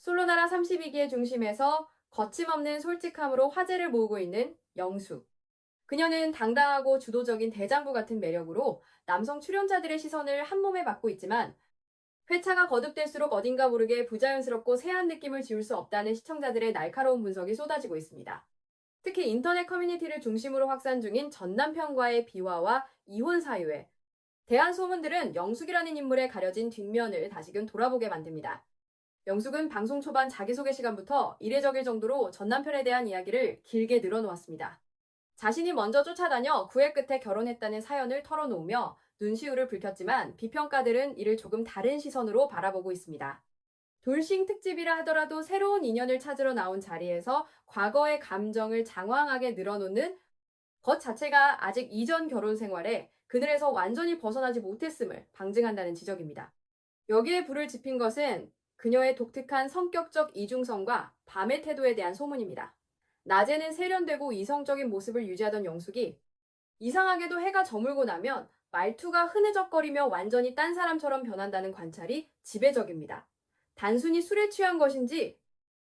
솔로나라 32기의 중심에서 거침없는 솔직함으로 화제를 모으고 있는 영숙. 그녀는 당당하고 주도적인 대장부 같은 매력으로 남성 출연자들의 시선을 한몸에 받고 있지만 회차가 거듭될수록 어딘가 모르게 부자연스럽고 새한 느낌을 지울 수 없다는 시청자들의 날카로운 분석이 쏟아지고 있습니다. 특히 인터넷 커뮤니티를 중심으로 확산 중인 전 남편과의 비화와 이혼 사유에 대한 소문들은 영숙이라는 인물의 가려진 뒷면을 다시금 돌아보게 만듭니다. 영숙은 방송 초반 자기소개 시간부터 이례적일 정도로 전 남편에 대한 이야기를 길게 늘어놓았습니다. 자신이 먼저 쫓아다녀 구애 끝에 결혼했다는 사연을 털어놓으며 눈시울을 붉혔지만 비평가들은 이를 조금 다른 시선으로 바라보고 있습니다. 돌싱 특집이라 하더라도 새로운 인연을 찾으러 나온 자리에서 과거의 감정을 장황하게 늘어놓는 것 자체가 아직 이전 결혼 생활에 그늘에서 완전히 벗어나지 못했음을 방증한다는 지적입니다. 여기에 불을 지핀 것은 그녀의 독특한 성격적 이중성과 밤의 태도에 대한 소문입니다. 낮에는 세련되고 이성적인 모습을 유지하던 영숙이 이상하게도 해가 저물고 나면 말투가 흐느적거리며 완전히 딴 사람처럼 변한다는 관찰이 지배적입니다. 단순히 술에 취한 것인지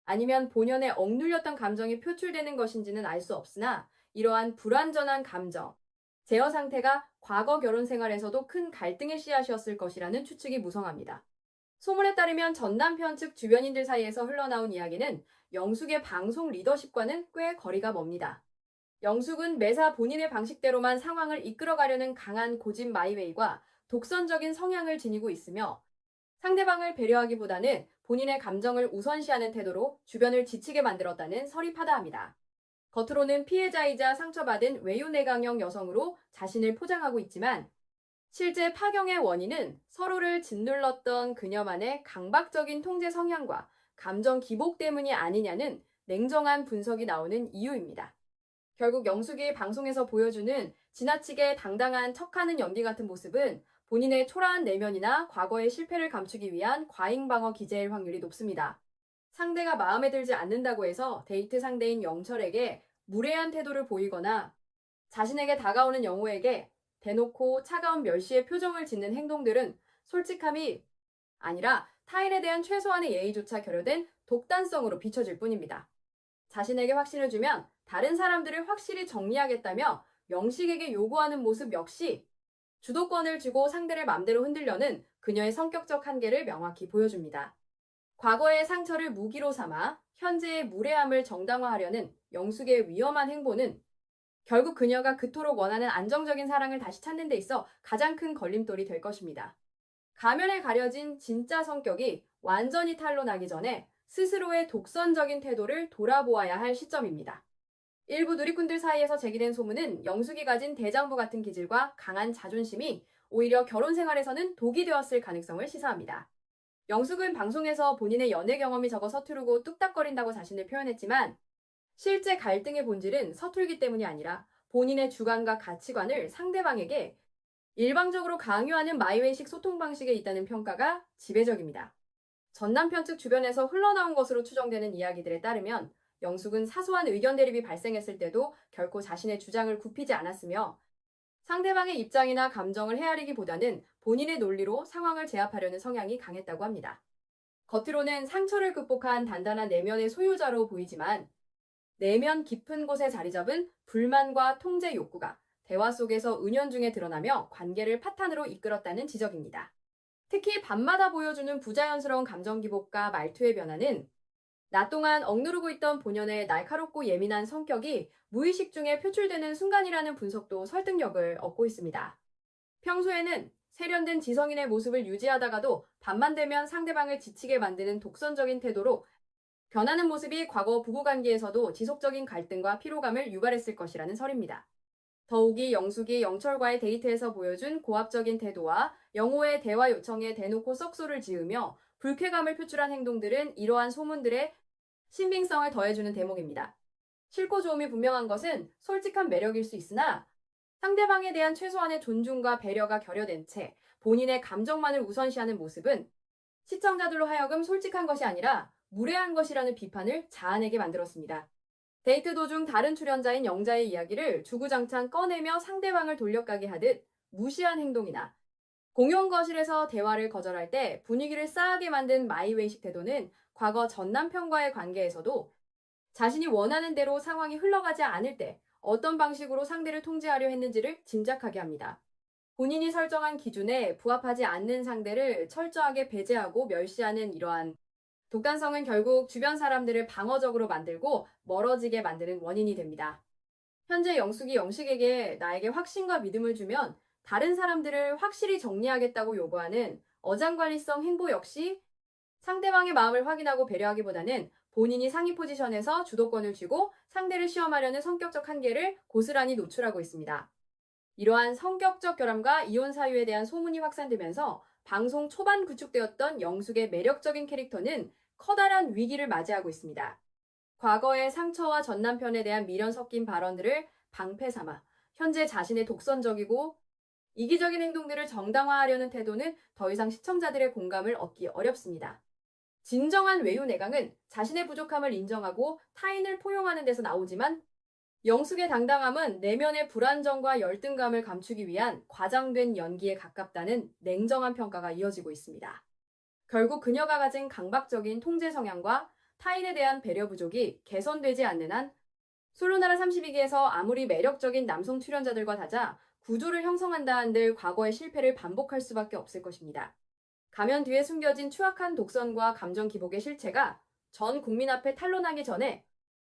아니면 본연의 억눌렸던 감정이 표출되는 것인지는 알 수 없으나 이러한 불완전한 감정, 제어 상태가 과거 결혼 생활에서도 큰 갈등의 씨앗이었을 것이라는 추측이 무성합니다. 소문에 따르면 전 남편 측 주변인들 사이에서 흘러나온 이야기는 영숙의 방송 리더십과는 꽤 거리가 멉니다. 영숙은 매사 본인의 방식대로만 상황을 이끌어가려는 강한 고집 마이웨이와 독선적인 성향을 지니고 있으며 상대방을 배려하기보다는 본인의 감정을 우선시하는 태도로 주변을 지치게 만들었다는 설이 파다합니다. 겉으로는 피해자이자 상처받은 외유내강형 여성으로 자신을 포장하고 있지만 실제 파경의 원인은 서로를 짓눌렀던 그녀만의 강박적인 통제 성향과 감정 기복 때문이 아니냐는 냉정한 분석이 나오는 이유입니다. 결국 영숙이 방송에서 보여주는 지나치게 당당한 척하는 연기 같은 모습은 본인의 초라한 내면이나 과거의 실패를 감추기 위한 과잉 방어 기제일 확률이 높습니다. 상대가 마음에 들지 않는다고 해서 데이트 상대인 영철에게 무례한 태도를 보이거나 자신에게 다가오는 영호에게 대놓고 차가운 멸시의 표정을 짓는 행동들은 솔직함이 아니라 타인에 대한 최소한의 예의조차 결여된 독단성으로 비춰질 뿐입니다. 자신에게 확신을 주면 다른 사람들을 확실히 정리하겠다며 영식에게 요구하는 모습 역시 주도권을 주고 상대를 맘대로 흔들려는 그녀의 성격적 한계를 명확히 보여줍니다. 과거의 상처를 무기로 삼아 현재의 무례함을 정당화하려는 영숙의 위험한 행보는 결국 그녀가 그토록 원하는 안정적인 사랑을 다시 찾는 데 있어 가장 큰 걸림돌이 될 것입니다. 가면에 가려진 진짜 성격이 완전히 탄로나기 전에 스스로의 독선적인 태도를 돌아보아야 할 시점입니다. 일부 누리꾼들 사이에서 제기된 소문은 영숙이 가진 대장부 같은 기질과 강한 자존심이 오히려 결혼 생활에서는 독이 되었을 가능성을 시사합니다. 영숙은 방송에서 본인의 연애 경험이 적어 서투르고 뚝딱거린다고 자신을 표현했지만 실제 갈등의 본질은 서툴기 때문이 아니라 본인의 주관과 가치관을 상대방에게 일방적으로 강요하는 마이웨이식 소통 방식에 있다는 평가가 지배적입니다. 전 남편 측 주변에서 흘러나온 것으로 추정되는 이야기들에 따르면 영숙은 사소한 의견 대립이 발생했을 때도 결코 자신의 주장을 굽히지 않았으며 상대방의 입장이나 감정을 헤아리기보다는 본인의 논리로 상황을 제압하려는 성향이 강했다고 합니다. 겉으로는 상처를 극복한 단단한 내면의 소유자로 보이지만 내면 깊은 곳에 자리 잡은 불만과 통제 욕구가 대화 속에서 은연중에 드러나며 관계를 파탄으로 이끌었다는 지적입니다. 특히 밤마다 보여주는 부자연스러운 감정 기복과 말투의 변화는 낮 동안 억누르고 있던 본연의 날카롭고 예민한 성격이 무의식 중에 표출되는 순간이라는 분석도 설득력을 얻고 있습니다. 평소에는 세련된 지성인의 모습을 유지하다가도 밤만 되면 상대방을 지치게 만드는 독선적인 태도로 변하는 모습이 과거 부부관계에서도 지속적인 갈등과 피로감을 유발했을 것이라는 설입니다. 더욱이 영숙이 영철과의 데이트에서 보여준 고압적인 태도와 영호의 대화 요청에 대놓고 썩소를 지으며 불쾌감을 표출한 행동들은 이러한 소문들의 신빙성을 더해주는 대목입니다. 싫고 좋음이 분명한 것은 솔직한 매력일 수 있으나 상대방에 대한 최소한의 존중과 배려가 결여된 채 본인의 감정만을 우선시하는 모습은 시청자들로 하여금 솔직한 것이 아니라 무례한 것이라는 비판을 자아내게 만들었습니다. 데이트 도중 다른 출연자인 영자의 이야기를 주구장창 꺼내며 상대방을 돌려가게 하듯 무시한 행동이나 공용 거실에서 대화를 거절할 때 분위기를 싸하게 만든 마이웨이식 태도는 과거 전 남편과의 관계에서도 자신이 원하는 대로 상황이 흘러가지 않을 때 어떤 방식으로 상대를 통제하려 했는지를 짐작하게 합니다. 본인이 설정한 기준에 부합하지 않는 상대를 철저하게 배제하고 멸시하는 이러한 독단성은 결국 주변 사람들을 방어적으로 만들고 멀어지게 만드는 원인이 됩니다. 현재 영숙이 영식에게 나에게 확신과 믿음을 주면 다른 사람들을 확실히 정리하겠다고 요구하는 어장관리성 행보 역시 상대방의 마음을 확인하고 배려하기보다는 본인이 상위 포지션에서 주도권을 쥐고 상대를 시험하려는 성격적 한계를 고스란히 노출하고 있습니다. 이러한 성격적 결함과 이혼 사유에 대한 소문이 확산되면서 방송 초반 구축되었던 영숙의 매력적인 캐릭터는 커다란 위기를 맞이하고 있습니다. 과거의 상처와 전 남편에 대한 미련 섞인 발언들을 방패 삼아 현재 자신의 독선적이고 이기적인 행동들을 정당화하려는 태도는 더 이상 시청자들의 공감을 얻기 어렵습니다. 진정한 외유내강은 자신의 부족함을 인정하고 타인을 포용하는 데서 나오지만 영숙의 당당함은 내면의 불안정과 열등감을 감추기 위한 과장된 연기에 가깝다는 냉정한 평가가 이어지고 있습니다. 결국 그녀가 가진 강박적인 통제 성향과 타인에 대한 배려 부족이 개선되지 않는 한 솔로나라 32기에서 아무리 매력적인 남성 출연자들과 다자 구조를 형성한다 한들 과거의 실패를 반복할 수밖에 없을 것입니다. 가면 뒤에 숨겨진 추악한 독선과 감정 기복의 실체가 전 국민 앞에 탄로나기 전에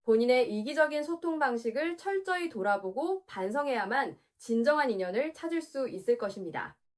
본인의 이기적인 소통 방식을 철저히 돌아보고 반성해야만 진정한 인연을 찾을 수 있을 것입니다.